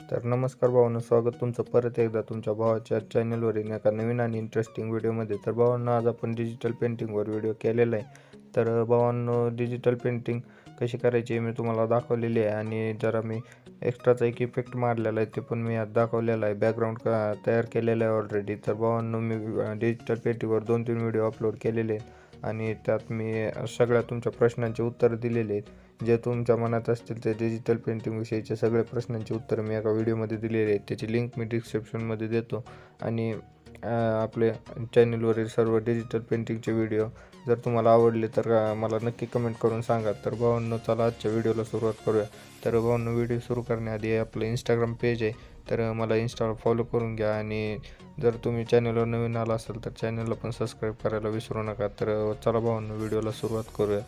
तर नमस्कार भावांनो, स्वागत तुमचं परत एकदा तुमच्या भावाच्या चॅनलवरील एका नवीन आणि इंटरेस्टिंग व्हिडिओमध्ये. तर भावांनो, आज आपण डिजिटल पेंटिंगवर व्हिडिओ केलेला आहे. तर भावांनो, डिजिटल पेंटिंग कशी करायची मी तुम्हाला दाखवलेली आहे आणि जरा मी एक्स्ट्राचा एक इफेक्ट मारलेला आहे, ते पण मी आज दाखवलेला आहे. बॅकग्राऊंड तयार केलेलं आहे ऑलरेडी. तर भावांनो, मी डिजिटल पेंटिंगवर 2-3 व्हिडिओ अपलोड केलेले आहेत आणि त्यात मी सगळ्या तुमच्या प्रश्नांची उत्तरं दिलेली आहेत. जे तुमच्या मनात असतील ते डिजिटल पेंटिंग विषयीचे सगळे प्रश्नांची उत्तर मी एका व्हिडिओमध्ये दिलेली आहेत. त्याची लिंक मी डिस्क्रिप्शनमध्ये देतो. आणि आपल्या चॅनलवरील सर्व डिजिटल पेंटिंगचे व्हिडिओ जर तुम्हाला आवडले तर मला नक्की कमेंट करून सांगा. तर भावांनो, चला आजच्या व्हिडिओला सुरुवात करूया. तर भावांनो, व्हिडिओ सुरू करण्याआधी आपलं इंस्टाग्राम पेज आहे, तर मला इंस्टाला फॉलो करून घ्या. आणि जर तुम्ही चॅनलवर नवीन आला असाल तर चॅनलला पण सबस्क्राईब करायला विसरू नका. तर चला भावांनो, व्हिडिओला सुरुवात करूया.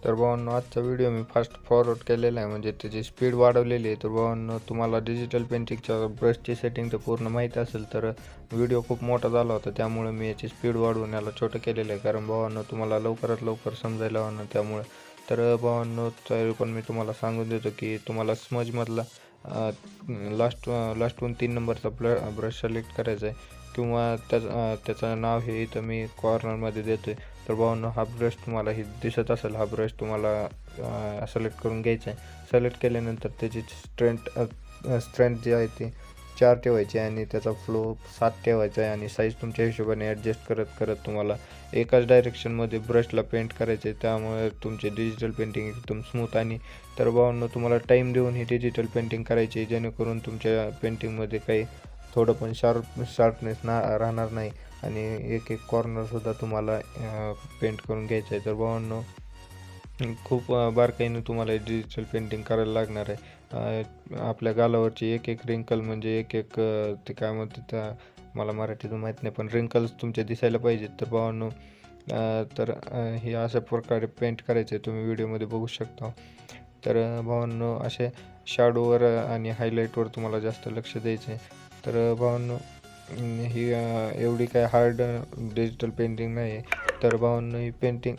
तर भावांनो, आजचा व्हिडिओ मी फास्ट फॉरवर्ड केलेला आहे, म्हणजे त्याची स्पीड वाढवलेली आहे. तर भावांनो, तुम्हाला डिजिटल पेंटिंगच्या ब्रशची सेटिंग तर पूर्ण माहीत असेल, तर व्हिडिओ खूप मोठा झाला होता, त्यामुळे मी याची स्पीड वाढवून याला छोटं केलेलं आहे, कारण भावांनो तुम्हाला लवकरात लवकर समजायला हवं त्यामुळे. तर भावांनो, तरी पण मी तुम्हाला सांगून देतो की तुम्हाला स्मजमधला लास्टहून 3 नंबरचा ब्रश सिलेक्ट करायचा आहे, किंवा त्याचं नाव हे इथं मी कॉर्नरमध्ये देतो आहे. तर भावांनो, हा ब्रश तुम्हाला हे दिसत असेल, हा ब्रश तुम्हाला सिलेक्ट करून घ्यायचा आहे. सिलेक्ट केल्यानंतर त्याची स्ट्रेंथ जी आहे ती 4 ठेवायची आणि त्याचा फ्लो 7 ठेवायचा आहे. आणि साईज तुमच्या हिशोबाने ॲडजस्ट करत करत तुम्हाला एकाच डायरेक्शनमध्ये ब्रशला पेंट करायचे, त्यामुळे तुमचे डिजिटल पेंटिंग एकदम स्मूथ. आणि तर भावांनो, तुम्हाला टाईम देऊन ही डिजिटल पेंटिंग करायची, जेणेकरून तुमच्या पेंटिंगमध्ये काही थोडं पण शार्पनेस राहणार नाही. आणि एक एक कॉर्नरसुद्धा तुम्हाला पेंट करून घ्यायचं आहे. तर भावांनो, खूप बारकाईने तुम्हाला डिजिटल पेंटिंग करायला लागणार आहे. आपल्या गालावरची एक एक रिंकल, म्हणजे एक एक ते काय म्हणतात त्या, मला मराठीतून माहीत नाही, पण रिंकल्स तुमचे दिसायला पाहिजेत. तर भावांनो, तर हे अशा प्रकारे पेंट करायचे आहे, तुम्ही व्हिडिओमध्ये बघू शकता. तर भावांनो, असे शॅडोवर आणि हायलाईटवर तुम्हाला जास्त लक्ष द्यायचं आहे. तर भावांनो, ही एवढी काय हार्ड डिजिटल पेंटिंग नाही आहे. तर भावांनो, ही पेंटिंग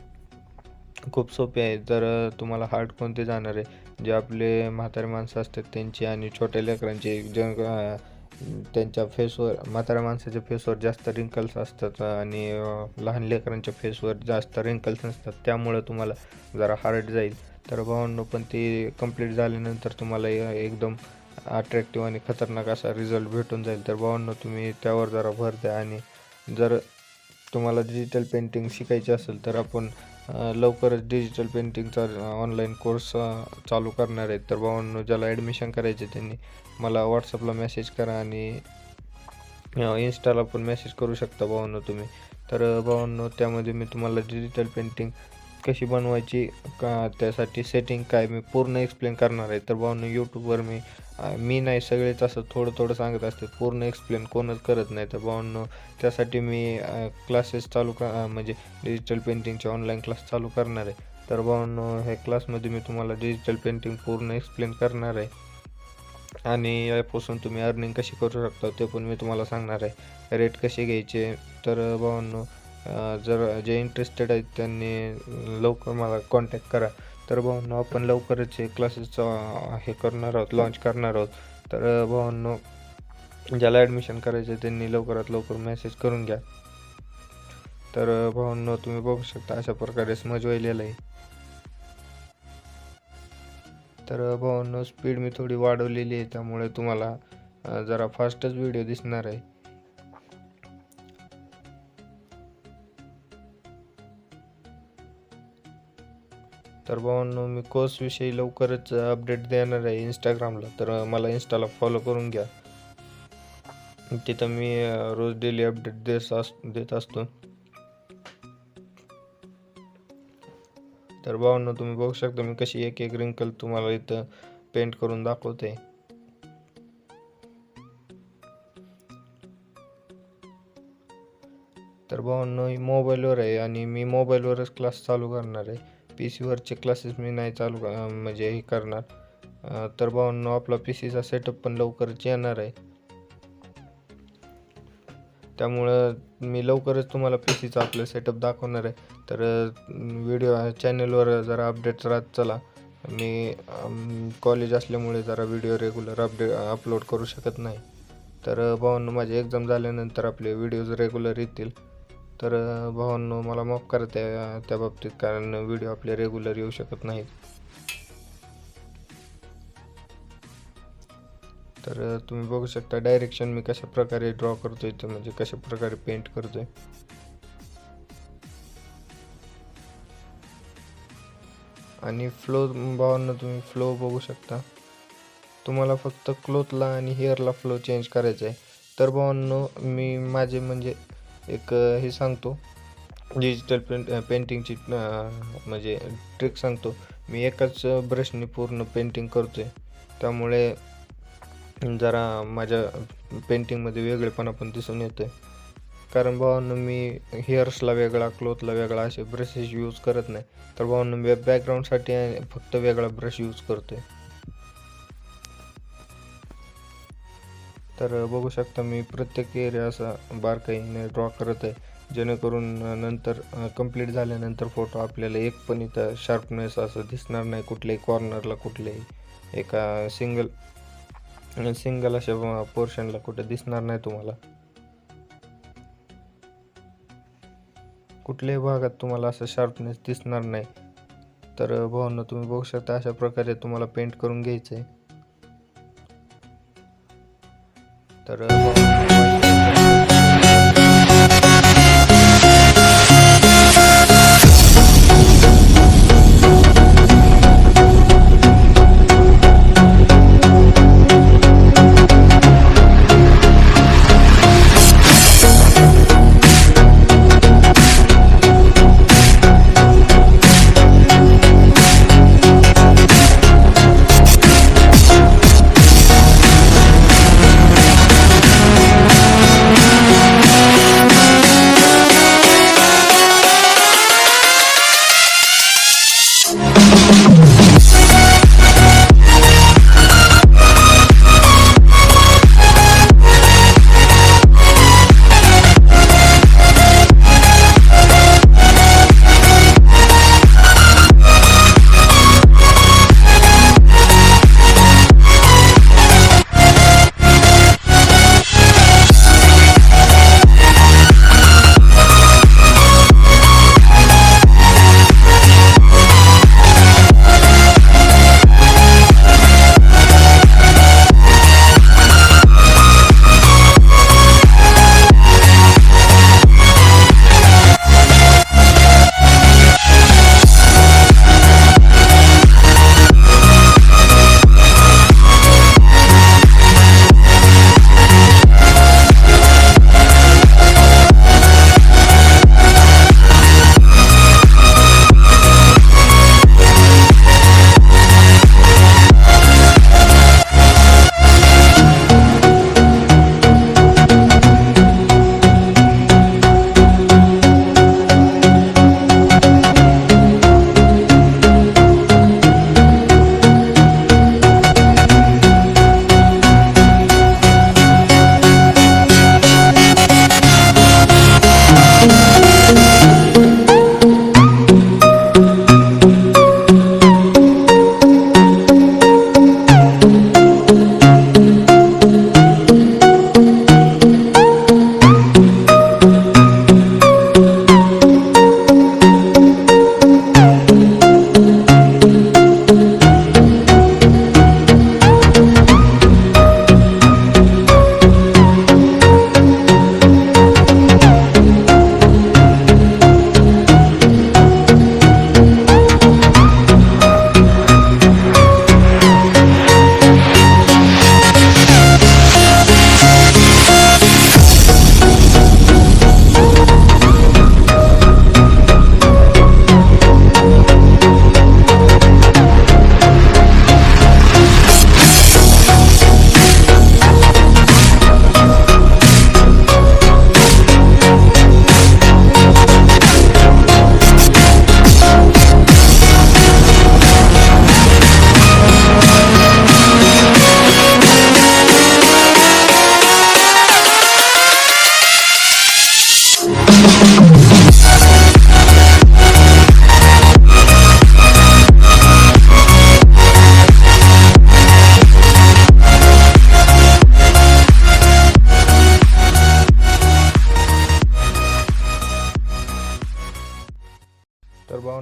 खूप सोपी आहे. जर तुम्हाला हार्ड कोणते जाणार आहे, जे आपले म्हातारे माणसं असतात त्यांची आणि छोट्या लेकरांचे, त्यांच्या फेसवर, म्हाताऱ्या माणसाच्या फेसवर जास्त रिंकल्स असतात आणि लहान लेकरांच्या फेसवर जास्त रिंकल्स नसतात, त्यामुळं तुम्हाला जरा हार्ड जाईल. तर भावांनो, पण ते कंप्लीट झाल्यानंतर तुम्हाला एकदम अट्रॅक्टिव्ह आणि खतरनाक असा रिझल्ट भेटून जाईल. तर भावांनो, तुम्ही त्यावर जरा भर द्या. आणि जर तुम्हाला डिजिटल पेंटिंग शिकायची असेल तर आपण लवकरच डिजिटल पेंटिंगचा ऑनलाईन कोर्स चालू करणार आहेत. तर भावांनो, ज्याला ॲडमिशन करायचे त्यांनी मला व्हॉट्सअपला मेसेज करा आणि इन्स्टाला पण मेसेज करू शकता भावांनो तुम्ही. तर भावांनो, त्यामध्ये मी तुम्हाला डिजिटल पेंटिंग कशी बनवायची, त्यासाठी सेटिंग काय, मी पूर्ण एक्सप्लेन करणार आहे. तर भावांनो, यूट्यूबवर मी नाही, सगळेच असं थोडं थोडं सांगत असतात, पूर्ण एक्सप्लेन कोणच करत नाही. तर भावांनो, त्यासाठी मी क्लासेस म्हणजे डिजिटल पेंटिंगचे ऑनलाईन क्लास चालू करणार आहे. तर भावांनो, ह्या क्लासमध्ये मी तुम्हाला डिजिटल पेंटिंग पूर्ण एक्सप्लेन करणार आहे आणि यापासून तुम्ही अर्निंग कशी करू शकता ते पण मी तुम्हाला सांगणार आहे, रेट कसे घ्यायचे. तर भावांनो, जर जे इंटरेस्टेड आहेत त्यांनी लवकर मला कॉन्टॅक्ट करा. तर भावांनो, आपण लवकरच हे क्लासेस हे करणार आहोत, लॉन्च करणार आहोत. तर भावांनो, ज्याला ॲडमिशन करायचं आहे त्यांनी लवकरात लवकर मेसेज करून घ्या. तर भावांनो, तुम्ही बघू शकता अशा प्रकारे स्मज वाहिलेलं आहे. तर भावांनो, स्पीड मी थोडी वाढवलेली आहे, त्यामुळे तुम्हाला जरा फास्टच व्हिडिओ दिसणार आहे. तर भावांनो, मी कोर्सविषयी लवकरच अपडेट देणार आहे इंस्टाग्रामला, तर मला इंस्टाला फॉलो करून घ्या. तिथं मी रोज डेली अपडेट देत असतो. तर भावांनो, तुम्ही बघू शकता मी कशी एक एक रिंकल तुम्हाला इथं पेंट करून दाखवते. तर भावांनो, ही मोबाईलवर आहे आणि मी मोबाईलवरच क्लास चालू करणार आहे. PC वरचे क्लासेस मी नाही चालू म्हणजे हे करणार. तर भावांनो, आपला PCचा सेटअप पण लवकरच येणार आहे, त्यामुळं मी लवकरच तुम्हाला PCचा आपलं सेटअप दाखवणार आहे. तर व्हिडिओ चॅनलवर जरा अपडेट्स राहत चला. मी कॉलेज असल्यामुळे जरा व्हिडिओ रेग्युलर अपलोड करू शकत नाही. तर भावांनो, माझी एक्झाम झाल्यानंतर आपले व्हिडिओज रेग्युलर येतील. तर भावांनो, मला माफ करा त्या बाबतीत, कारण व्हिडिओ आपले रेग्युलर येऊ शकत नाहीत. तर तुम्ही बघू शकता डायरेक्शन मी कशा प्रकारे ड्रॉ करतोय, तर म्हणजे कशा प्रकारे पेंट करतोय. आणि फ्लो भावांनो, तुम्ही फ्लो बघू शकता. तुम्हाला फक्त क्लोथला आणि हेअरला फ्लो चेंज करायचा आहे. तर भावांनो, मी माझे म्हणजे एक हे सांगतो, डिजिटल पेंटिंगची म्हणजे ट्रिक सांगतो. मी एकाच ब्रशने पूर्ण पेंटिंग करतोय, त्यामुळे जरा माझ्या पेंटिंगमध्ये वेगळेपणा पण दिसून येतोय. कारण भावांनो, मी हेअर्सला वेगळा, क्लोथला वेगळा असे ब्रशेस यूज करत नाही. तर भावांनो, मी बॅकग्राऊंडसाठी फक्त वेगळा ब्रश यूज करतोय. तर बघू शकता मी प्रत्येक एरिया असा बारकाईने ड्रॉ करत आहे, जेणेकरून नंतर कंप्लीट झाल्यानंतर फोटो आपल्याला एक पण इथं शार्पनेस असं दिसणार नाही, कुठल्याही कॉर्नरला, कुठल्याही एका सिंगल अशा पोर्शनला कुठे दिसणार नाही तुम्हाला. कुठल्याही भागात तुम्हाला असं शार्पनेस दिसणार नाही. तर भावांनो, तुम्ही बघू शकता अशा प्रकारे तुम्हाला पेंट करून घ्यायचं आहे. तर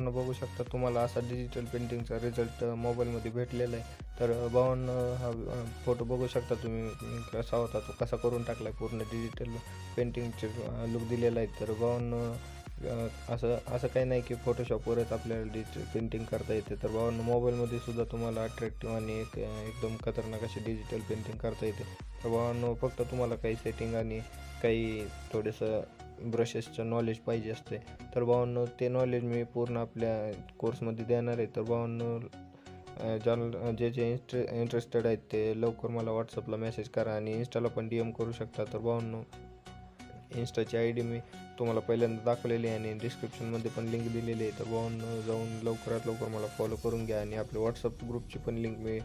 भावांनो बघू शकता तुम्हाला असा डिजिटल पेंटिंगचा रिझल्ट मोबाईलमध्ये भेटलेला आहे. तर भावांनो हा फोटो बघू शकता तुम्ही कसा होता, तो कसा करून टाकला आहे, पूर्ण डिजिटल पेंटिंगचे लुक दिलेला आहे. तर भावांनो असं काही नाही की फोटोशॉपवरच आपल्याला डिजिटल पेंटिंग करता येते. तर भावांनो मोबाईलमध्ये सुद्धा तुम्हाला अट्रॅक्टिव्ह आणि एकदम खतरनाक अशी डिजिटल पेंटिंग करता येते. तर भावांनो फक्त तुम्हाला काही सेटिंग आणि काही थोडंसं ब्रशेसचं नॉलेज पाहिजे असते. तर भावांनो ते नॉलेज मी पूर्ण आपल्या कोर्समध्ये देणार आहे. तर भावांनो जे इंटरेस्टेड आहेत ते लवकर मला व्हॉट्सअपला मेसेज करा आणि इंस्टाला पण DM करू शकता. तर भावांनो इंस्टाची ID मी तुम्हाला पहिल्यांदा दाखवलेली आहे आणि डिस्क्रिप्शनमध्ये पण लिंक दिलेली आहे. तर भावांनो जाऊन लवकरात लवकर मला फॉलो करून घ्या आणि आपल्या व्हॉट्सअप ग्रुपची पण लिंक मी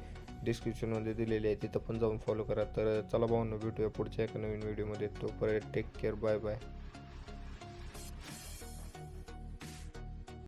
डिस्क्रिप्शनमध्ये दिलेली आहे, तिथं पण जाऊन फॉलो करा. तर चला भावांनो भेटूया पुढच्या एका नवीन व्हिडिओमध्ये. तोपर्यंत टेक केअर, बाय बाय.